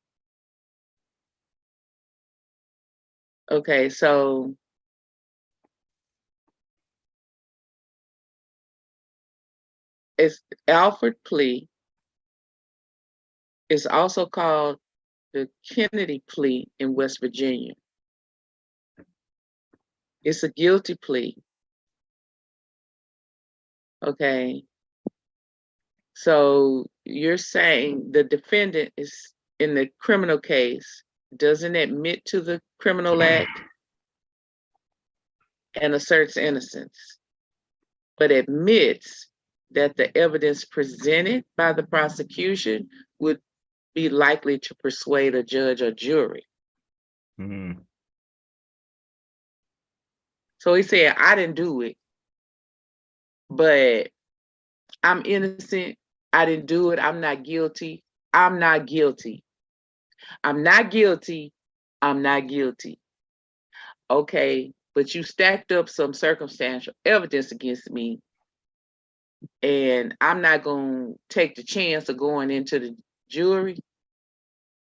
okay, so it's Alfred plea. It's also called the Kennedy plea in West Virginia. It's a guilty plea. Okay. So you're saying the defendant is in the criminal case doesn't admit to the criminal act and asserts innocence, but admits that the evidence presented by the prosecution would be likely to persuade a judge or jury. Mm-hmm. So he said, I didn't do it, but I'm innocent. I didn't do it. I'm not guilty. I'm not guilty. I'm not guilty. I'm not guilty. Okay, but you stacked up some circumstantial evidence against me, and I'm not going to take the chance of going into the jury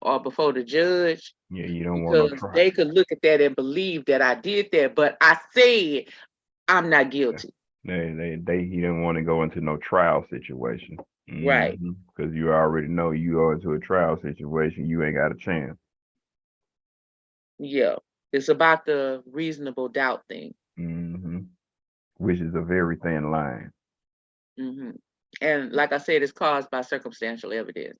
or before the judge Yeah, you don't want no because trial. they could look at that and believe that I did that, but I said I'm not Yeah. guilty. He didn't want to go into no trial situation. Right. Because you already know you go into a trial situation, you ain't got a chance. Yeah. It's about the reasonable doubt thing. Mm-hmm. Which is a very thin line. hmm And like I said, it's caused by circumstantial evidence.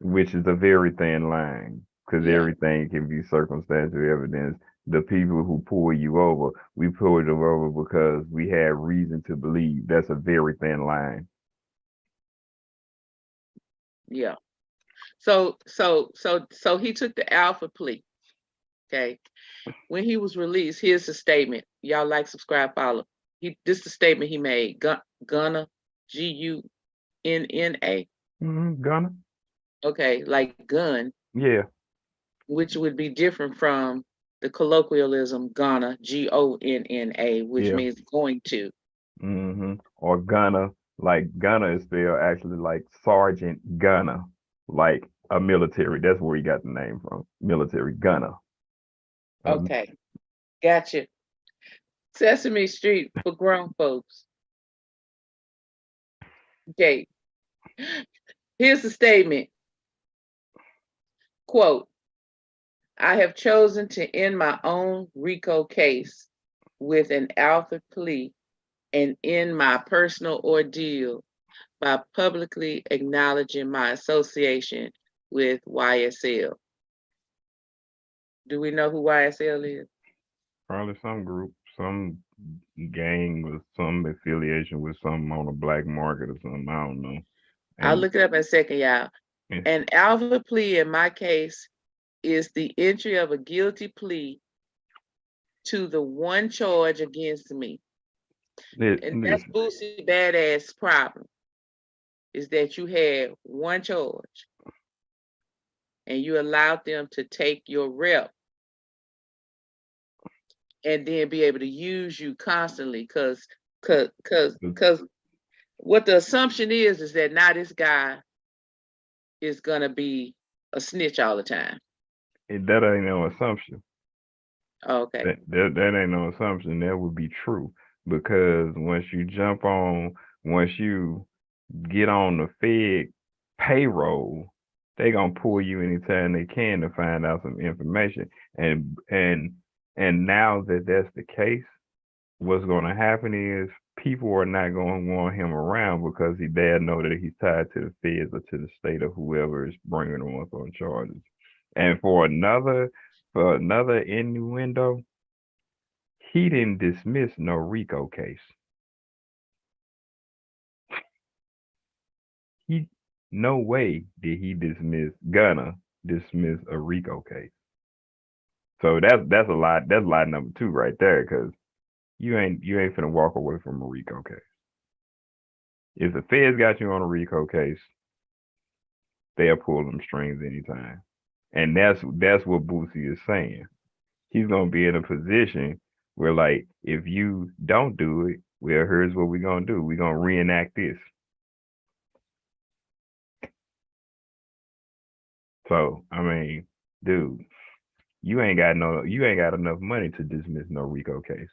Which is a very thin line. Because Yeah. everything can be circumstantial evidence. The people who pull you over, we pulled them over because we had reason to believe. That's a very thin line. Yeah. So he took the alpha plea. Okay. When he was released, here's the statement. Y'all like, subscribe, follow. This is the statement he made. Gunna, Gunna. Gunna? Okay, like gun, Yeah, which would be different from the colloquialism Ghana, Gonna, which yeah. means going to. Or Gunna, like Gunna is spelled actually like Sergeant Gunna, like a military. That's where he got the name from. Military Gunna. Okay, gotcha. Sesame Street for grown folks. Okay, here's the statement. Quote, I have chosen to end my own RICO case with an alpha plea and end my personal ordeal by publicly acknowledging my association with YSL. Do we know who YSL is? Probably some group, some gang with some affiliation with something on the black market or something. I don't know. I'll And look it up in a second, y'all. An alpha plea in my case is the entry of a guilty plea to the one charge against me. And that's listen, Boosie Badazz problem, is that you had one charge and you allowed them to take your rep and then be able to use you constantly because what the assumption is that now this guy is gonna be a snitch all the time. that ain't no assumption. Okay. That ain't no assumption. That would be true because once you get on the Fed payroll, they gonna pull you anytime they can to find out some information. And now that that's the case, what's gonna happen is people are not gonna want him around because he dad know that he's tied to the feds or to the state or whoever is bringing him up on charges. And for another innuendo, he didn't dismiss no RICO case. He no way did he dismiss a RICO case. So that's a lot. That's lie number two right there, because you ain't finna walk away from a RICO case. If the feds got you on a RICO case, they'll pull them strings anytime. And that's what Boosie is saying. He's gonna be in a position where, like, if you don't do it, well, here's what we're gonna do. We're gonna reenact this. So, I mean, dude, you ain't got enough money to dismiss no Rico case.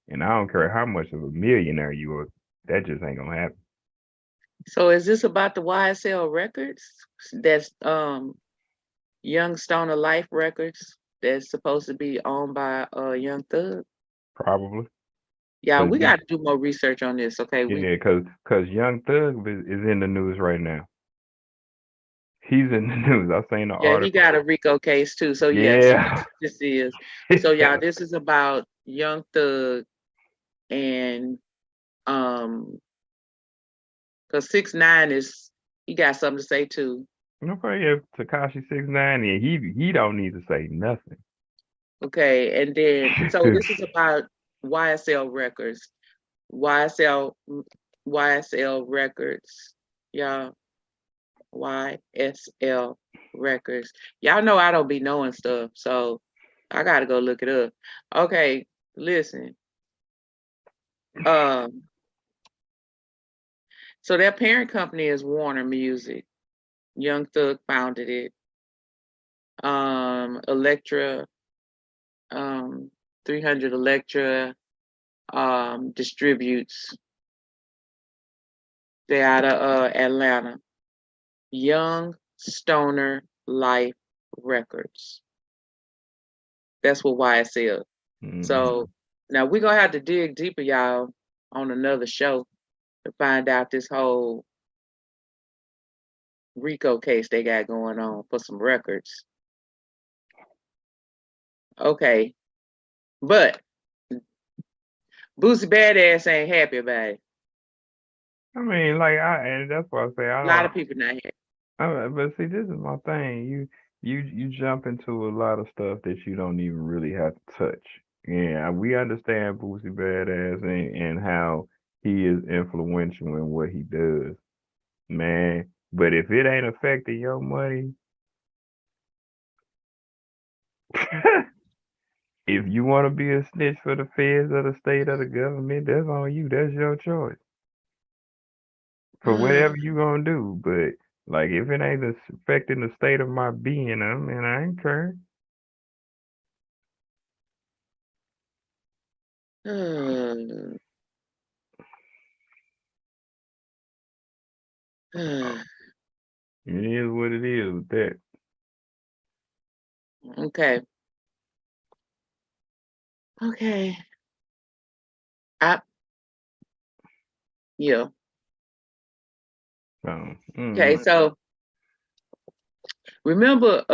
And I don't care how much of a millionaire you are, that just ain't gonna happen. So is this about the YSL Records? That's Young Stoner Life Records that's supposed to be owned by Young Thug? Probably. Yeah, Cause we you, got to do more research on this. Okay, yeah, cause Young Thug is in the news right now. He's in the news. I seen the yeah, he article. got a RICO case too. So yes, Yeah. this is. So y'all, this is about Young Thug and because 6ix9ine is he got something to say too. Okay, yeah, Takashi 6ix9ine, and he don't need to say nothing. Okay, and then so this is about YSL Records, YSL YSL Records, y'all. YSL Records. Y'all know I don't be knowing stuff, so I gotta go look it up. Okay, listen. So their parent company is Warner Music. Young Thug founded it. Electra, 300 Electra distributes. They're out of Atlanta. Young Stoner Life Records. That's what YSL. So now we're gonna have to dig deeper, y'all, on another show to find out this whole RICO case they got going on for some records. Okay, but Boosie Badazz ain't happy about it. I mean, like, and that's why I say I A lot don't. of people not happy. But see, this is my thing. You jump into a lot of stuff that you don't even really have to touch. Yeah, we understand Boosie Badazz and how he is influential in what he does, man. But if it ain't affecting your money, if you want to be a snitch for the feds or the state or the government, that's on you. That's your choice for whatever you gonna do. But like, if it ain't affecting the state of my being, I mean, I ain't care. It is what it is with that. Okay. Okay. I yeah. So, Okay, so remember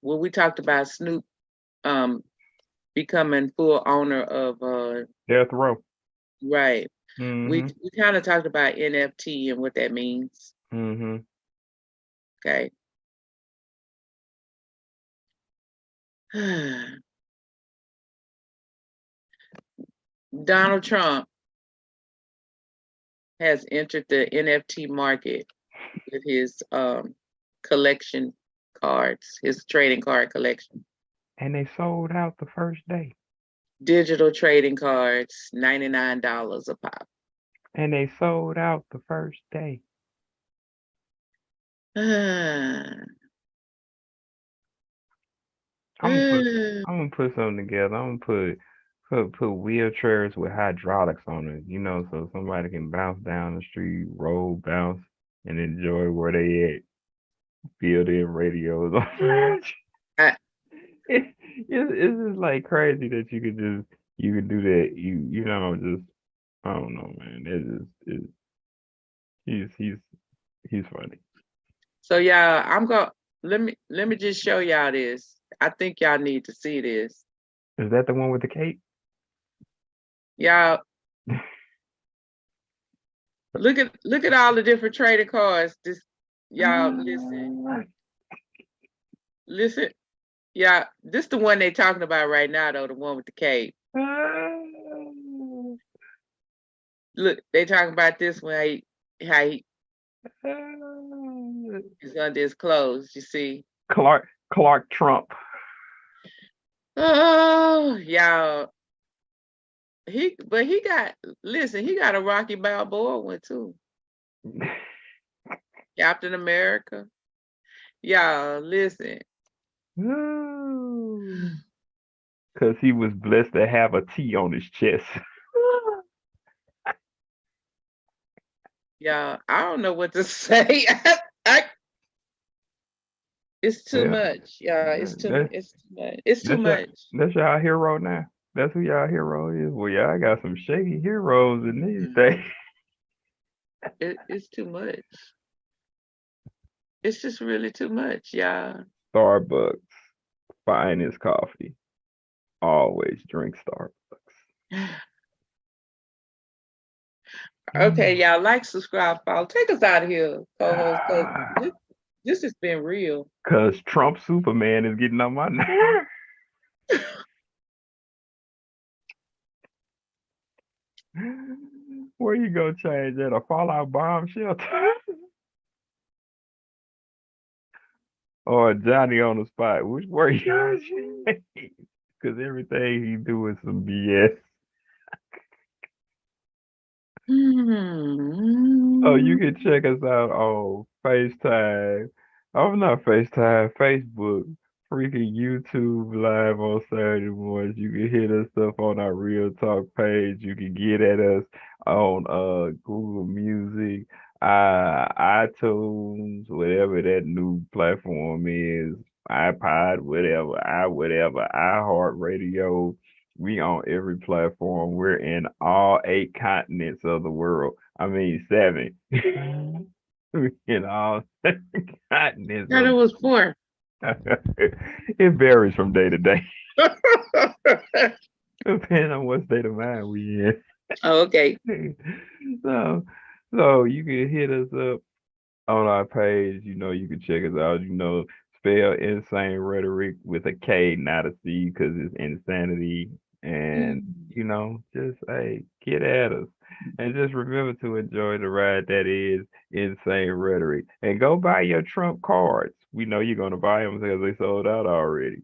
when we talked about Snoop becoming full owner of death row. right. We Mm-hmm. kind of talked about NFT and what that means. Mm-hmm. Okay. Donald Trump has entered the NFT market with his collection cards, his trading card collection. And they sold out the first day. Digital trading cards, $99 a pop. And they sold out the first day. I'm gonna put something together. I'm gonna put wheelchairs with hydraulics on it, so somebody can bounce down the street, roll, bounce, and enjoy where they at. Built in radios on. It's just like crazy that you could do that. Just I don't know, man. He's funny. So y'all, let me just show y'all this. I think y'all need to see this. Is that the one with the cape? Y'all look at all the different trading cards. Y'all listen. Yeah, this the one they talking about right now though, the one with the cape. Look, they talking about this one. It's under his clothes, you see. Clark Trump. Oh, y'all. He got listen, he got a Rocky Balboa one too. Captain America. Y'all, listen. Because he was blessed to have a T on his chest. Y'all, I don't know what to say. I it's too Yeah, much. Yeah, that, it's too much. It's too that's your much. that's y'all hero now. That's who y'all hero is. Well, y'all got some shaky heroes in these Mm, days. it's too much. It's just really too much, y'all. Starbucks, finest coffee. Always drink Starbucks. Okay, y'all, like, subscribe, follow. Take us out of here, co-host, because this has been real. Cause Trump Superman is getting on my nerves. Where you go change at a Fallout bomb shelter or a Johnny on the spot? Which where you gonna change? Cause everything he do is some BS. Oh, you Hmm. can check us out on FaceTime. Oh, not FaceTime, Facebook, freaking YouTube live on Saturday mornings. You can hit us up on our Real Talk page. You can get at us on Google Music, iTunes, whatever that new platform is, iPod, whatever, iHeartRadio. We on every platform. We're in all 8 continents of the world. I mean, 7. We in all 7 continents Thought it of was 4. it varies from day to day, depending on what state of mind we Oh, okay. in. so, so you can hit us up on our page. You can check us out. Spell Insane Rhetoric with a K, not a C, because it's insanity. And, Mm. just, hey, get at us. And just remember to enjoy the ride that is Insane Rhetoric. And go buy your Trump cards. We know you're going to buy them because they sold out already.